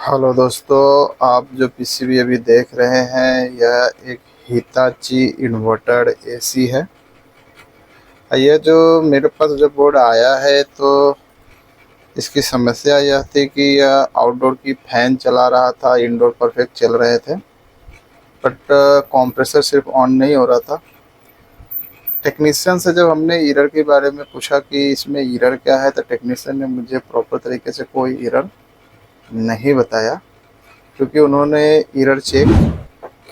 Hello दोस्तों, आप जो पीसीबी अभी देख रहे हैं यह एक हिताची इन्वर्टर एसी है। यह जो मेरे पास जो बोर्ड आया है तो इसकी समस्या यह थी कि यह आउटडोर की फ़ैन चला रहा था, इंडोर परफेक्ट चल रहे थे, बट कंप्रेसर सिर्फ ऑन नहीं हो रहा था। टेक्नीशियन से जब हमने एरर के बारे में पूछा कि इसमें एरर क्या है, तो टेक्नीशियन ने मुझे प्रॉपर तरीके से कोई एरर नहीं बताया, क्योंकि उन्होंने एरर चेक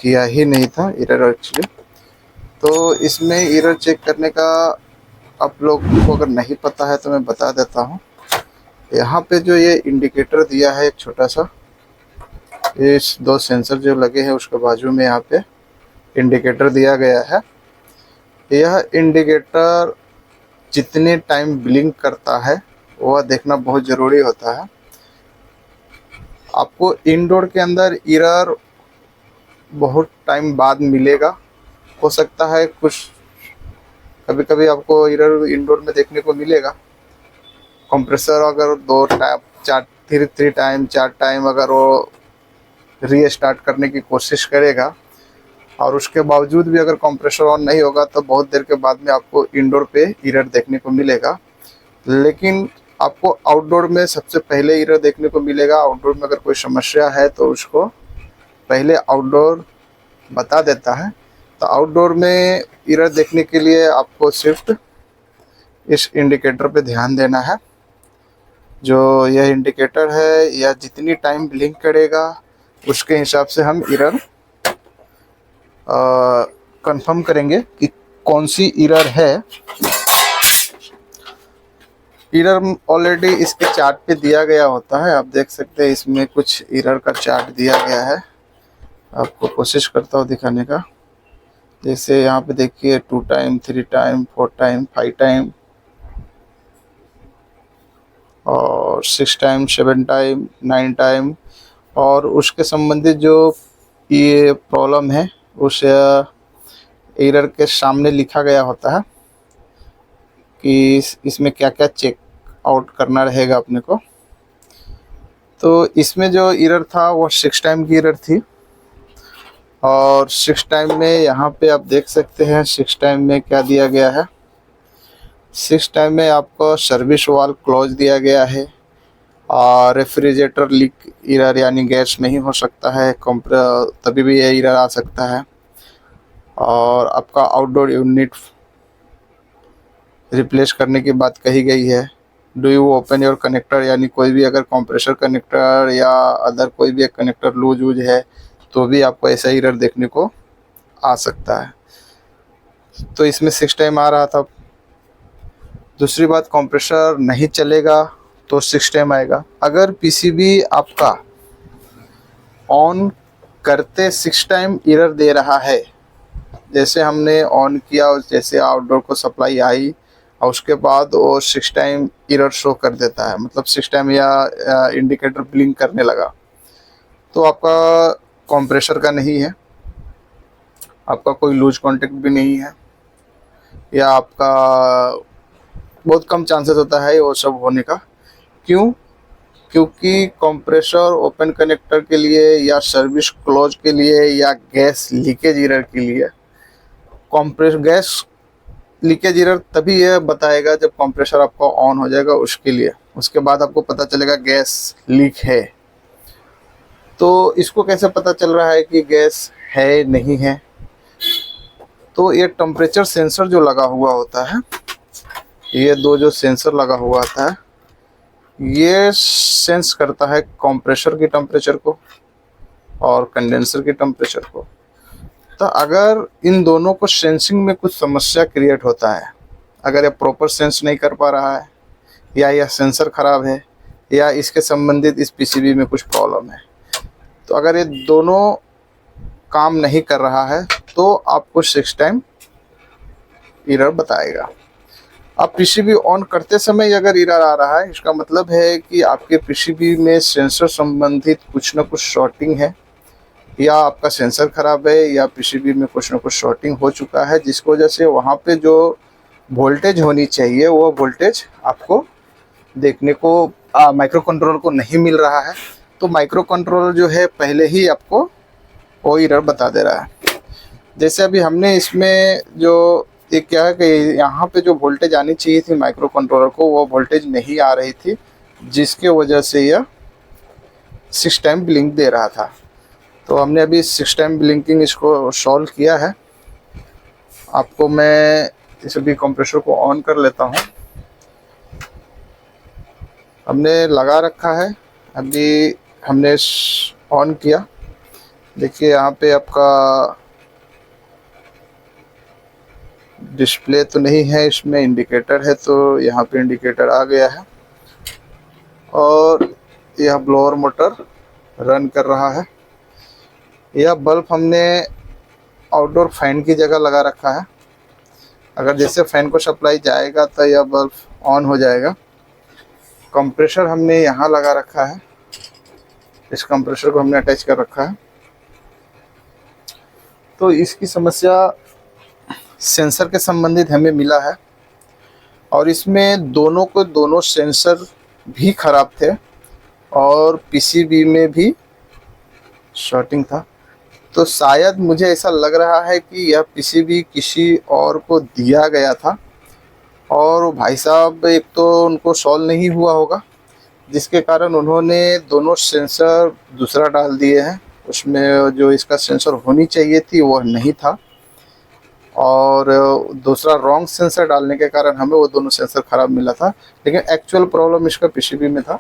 किया ही नहीं था एरर एक्चुअली। तो इसमें एरर चेक करने का आप लोग को अगर नहीं पता है तो मैं बता देता हूँ। यहाँ पे जो ये इंडिकेटर दिया है एक छोटा सा, इस दो सेंसर जो लगे हैं उसके बाजू में यहाँ पे इंडिकेटर दिया गया है। यह इंडिकेटर जितने टाइम ब्लिंक करता है वह देखना बहुत ज़रूरी होता है। आपको इंडोर के अंदर एरर बहुत टाइम बाद मिलेगा, हो सकता है कुछ कभी कभी आपको एरर इंडोर में देखने को मिलेगा। कंप्रेसर अगर दो टाइम चार टाइम अगर वो रीस्टार्ट करने की कोशिश करेगा और उसके बावजूद भी अगर कंप्रेसर ऑन नहीं होगा तो बहुत देर के बाद में आपको इंडोर पे एरर देखने को मिलेगा। लेकिन आपको आउटडोर में सबसे पहले एरर देखने को मिलेगा। आउटडोर में अगर कोई समस्या है तो उसको पहले आउटडोर बता देता है। तो आउटडोर में एरर देखने के लिए आपको सिर्फ इस इंडिकेटर पे ध्यान देना है। जो यह इंडिकेटर है यह जितनी टाइम ब्लिंक करेगा उसके हिसाब से हम एरर कंफर्म करेंगे कि कौन सी एरर है। एरर ऑलरेडी इसके चार्ट पे दिया गया होता है, आप देख सकते हैं इसमें कुछ एरर का चार्ट दिया गया है। आपको कोशिश करता हूँ दिखाने का। जैसे यहाँ पे देखिए 2 टाइम, 3 टाइम, 4 टाइम, 5 टाइम और 6 टाइम, 7 टाइम, 9 टाइम। और उसके संबंधित जो ये प्रॉब्लम है उस एरर के सामने लिखा गया होता है कि इसमें क्या क्या चेक आउट करना रहेगा अपने को। तो इसमें जो एरर था वो 6 टाइम की एरर थी। और 6 टाइम में यहाँ पे आप देख सकते हैं 6 टाइम में क्या दिया गया है। 6 टाइम में आपको सर्विस वाल्व क्लोज दिया गया है और रेफ्रिजरेटर लीक एरर यानी गैस नहीं हो सकता है, तभी भी ये एरर आ सकता है। और आपका आउटडोर यूनिट रिप्लेस करने की बात कही गई है। Do you open your connector, यानी कोई भी अगर कंप्रेसर कनेक्टर या अदर कोई भी एक कनेक्टर लूज वूज है तो भी आपको ऐसा एरर देखने को आ सकता है। तो इसमें 6 टाइम आ रहा था। दूसरी बात, कंप्रेसर नहीं चलेगा तो 6 टाइम आएगा। अगर पीसीबी आपका ऑन करते 6 टाइम एरर दे रहा है, जैसे हमने ऑन किया और जैसे आउटडोर को सप्लाई आई और उसके बाद वो 6 टाइम एरर शो कर देता है, मतलब 6 टाइम या इंडिकेटर ब्लिंक करने लगा, तो आपका कंप्रेसर का नहीं है, आपका कोई लूज कॉन्टेक्ट भी नहीं है, या आपका बहुत कम चांसेस होता है वो सब होने का। क्यों? क्योंकि कंप्रेसर ओपन कनेक्टर के लिए या सर्विस क्लोज के लिए या गैस लीकेज एरर के लिए, गैस लीकेज एरर तभी यह बताएगा जब कंप्रेसर आपका ऑन हो जाएगा उसके लिए, उसके बाद आपको पता चलेगा गैस लीक है। तो इसको कैसे पता चल रहा है कि गैस है नहीं है? तो ये टेम्परेचर सेंसर जो लगा हुआ होता है, ये दो जो सेंसर लगा हुआ होता है, ये सेंस करता है कंप्रेसर की टेम्परेचर को और कंडेंसर की टेम्परेचर को। तो अगर इन दोनों को सेंसिंग में कुछ समस्या क्रिएट होता है, अगर ये प्रॉपर सेंस नहीं कर पा रहा है या यह सेंसर ख़राब है या इसके संबंधित इस पीसीबी में कुछ प्रॉब्लम है, तो अगर ये दोनों काम नहीं कर रहा है तो आपको 6 टाइम एरर बताएगा। आप पीसीबी ऑन करते समय अगर एरर आ रहा है, इसका मतलब है कि आपके पीसीबी में सेंसर संबंधित कुछ ना कुछ शॉर्टिंग है, या आपका सेंसर ख़राब है या पीसीबी में कुछ ना कुछ शॉर्टिंग हो चुका है, जिसकी वजह से वहाँ पे जो वोल्टेज होनी चाहिए वो वोल्टेज आपको देखने को माइक्रो कंट्रोलर को नहीं मिल रहा है। तो माइक्रो कंट्रोलर जो है पहले ही आपको वो एरर बता दे रहा है। जैसे अभी हमने इसमें जो ये क्या है कि यहाँ पे जो वोल्टेज आनी चाहिए थी माइक्रो कंट्रोलर को, वो वोल्टेज नहीं आ रही थी, जिसके वजह से यह 6 टाइम ब्लिंक दे रहा था। तो हमने अभी 6 टाइम ब्लिंकिंग इसको सॉल्व किया है। आपको मैं इस अभी कंप्रेसर को ऑन कर लेता हूँ। हमने लगा रखा है, अभी हमने ऑन किया। देखिए यहाँ पे आपका डिस्प्ले तो नहीं है, इसमें इंडिकेटर है, तो यहाँ पे इंडिकेटर आ गया है और यह ब्लोअर मोटर रन कर रहा है। यह बल्ब हमने आउटडोर फैन की जगह लगा रखा है। अगर जैसे फैन को सप्लाई जाएगा तो यह बल्ब ऑन हो जाएगा। कंप्रेसर हमने यहाँ लगा रखा है, इस कंप्रेसर को हमने अटैच कर रखा है। तो इसकी समस्या सेंसर के संबंधित हमें मिला है और इसमें दोनों सेंसर भी ख़राब थे और पीसीबी में भी शॉर्टिंग था। तो शायद मुझे ऐसा लग रहा है कि यह पीसीबी किसी और को दिया गया था और भाई साहब एक तो उनको सॉल्व नहीं हुआ होगा, जिसके कारण उन्होंने दोनों सेंसर दूसरा डाल दिए हैं। उसमें जो इसका सेंसर होनी चाहिए थी वह नहीं था और दूसरा रॉन्ग सेंसर डालने के कारण हमें वो दोनों सेंसर ख़राब मिला था। लेकिन एक्चुअल प्रॉब्लम इसका पीसीबी में था,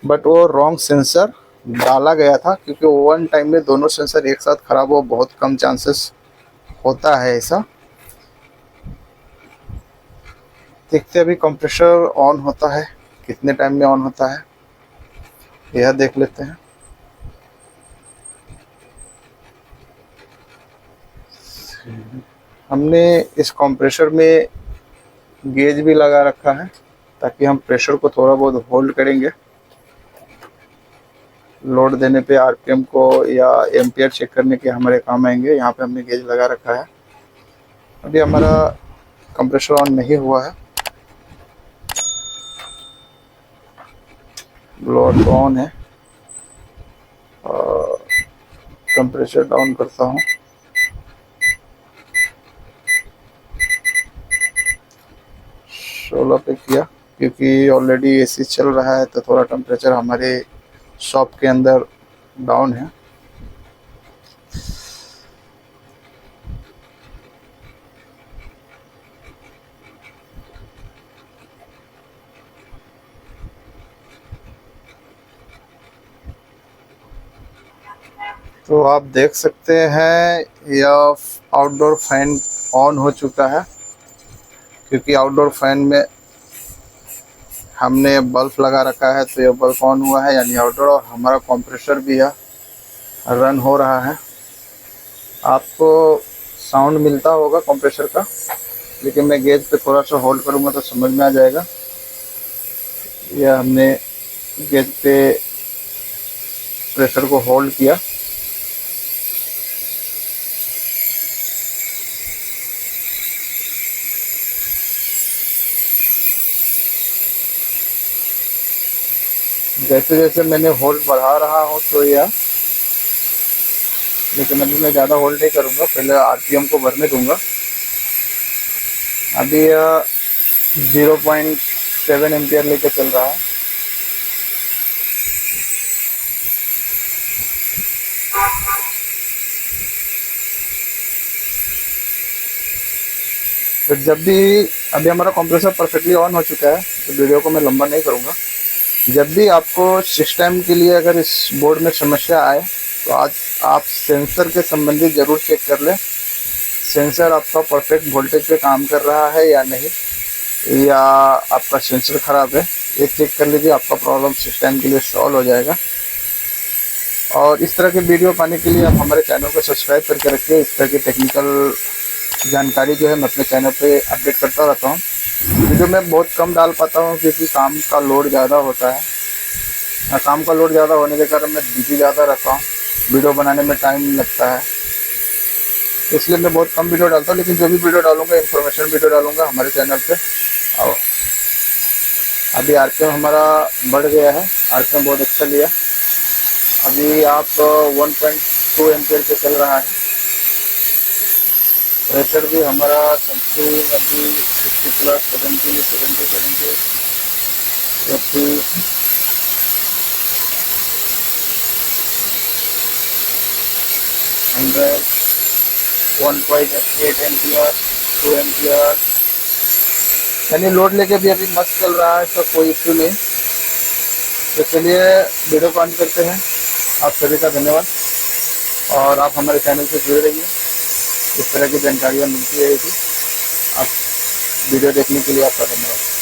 बट वो रॉन्ग सेंसर डाला गया था, क्योंकि वन टाइम में दोनों सेंसर एक साथ ख़राब हो बहुत कम चांसेस होता है ऐसा। देखते अभी कंप्रेसर ऑन होता है, कितने टाइम में ऑन होता है यह देख लेते हैं। हमने इस कंप्रेसर में गेज भी लगा रखा है ताकि हम प्रेशर को थोड़ा बहुत होल्ड करेंगे। लोड देने पे आरपीएम को या एम्पियर चेक करने के हमारे काम आएंगे। यहाँ पे हमने गेज लगा रखा है। अभी हमारा कंप्रेसर ऑन नहीं हुआ है, ब्लोअर तो ऑन है और कंप्रेसर डाउन करता हूँ। सोलह पे किया क्योंकि ऑलरेडी एसी चल रहा है, तो थोड़ा टेम्परेचर हमारे शॉप के अंदर डाउन है। तो आप देख सकते हैं यह आउटडोर फैन ऑन हो चुका है, क्योंकि आउटडोर फैन में हमने बल्ब लगा रखा है, तो यह बल्ब ऑन हुआ है, यानी आउटडोर। और हमारा कंप्रेसर भी यह रन हो रहा है। आपको साउंड मिलता होगा कंप्रेसर का, लेकिन मैं गेज पे थोड़ा सा होल्ड करूँगा तो समझ में आ जाएगा। यह हमने गेज पे प्रेशर को होल्ड किया। जैसे जैसे मैंने होल्ड बढ़ा रहा हूँ तो यह, लेकिन अभी मैं ज़्यादा होल्ड नहीं करूँगा, पहले आरपीएम को भरने दूंगा। अभी यह 0.7 एम्पियर लेके चल रहा है। तो जब भी अभी हमारा कंप्रेसर परफेक्टली ऑन हो चुका है, तो वीडियो को मैं लंबा नहीं करूँगा। जब भी आपको सिस्टम के लिए अगर इस बोर्ड में समस्या आए तो आज आप सेंसर के संबंधित ज़रूर चेक कर लें। सेंसर आपका परफेक्ट वोल्टेज पे काम कर रहा है या नहीं, या आपका सेंसर ख़राब है, ये चेक कर लीजिए। आपका प्रॉब्लम सिस्टम के लिए सॉल्व हो जाएगा। और इस तरह के वीडियो पाने के लिए आप हमारे चैनल को सब्सक्राइब करके रखिए। इस तरह की टेक्निकल जानकारी जो है मैं अपने चैनल पे अपडेट करता रहता हूँ। वीडियो मैं बहुत कम डाल पाता हूँ क्योंकि काम का लोड ज़्यादा होता है। काम का लोड ज़्यादा होने के कारण मैं बिजी ज़्यादा रहता हूँ, वीडियो बनाने में टाइम लगता है, इसलिए मैं बहुत कम वीडियो डालता हूँ। लेकिन जो भी वीडियो डालूंगा इन्फॉर्मेशन वीडियो डालूंगा हमारे चैनल पे। और अभी आरपीएम हमारा बढ़ गया है, आरपीएम बहुत अच्छा लिया। अभी आप 1.2 एम्पियर पे चल रहा है। प्रेशर भी हमारा समथिंग अभी 60 प्लस 70 70 70 80 100 1.8 एम्पियर 2 एम्पियर, यानी लोड लेके भी अभी मस्त चल रहा है, तो कोई इश्यू नहीं। तो चलिए वीडियो को अंत करते हैं। आप सभी का धन्यवाद, और आप हमारे चैनल से जुड़े रहिए, इस तरह की जानकारियाँ मिलती रहेगी। आप वीडियो देखने के लिए आपका धन्यवाद।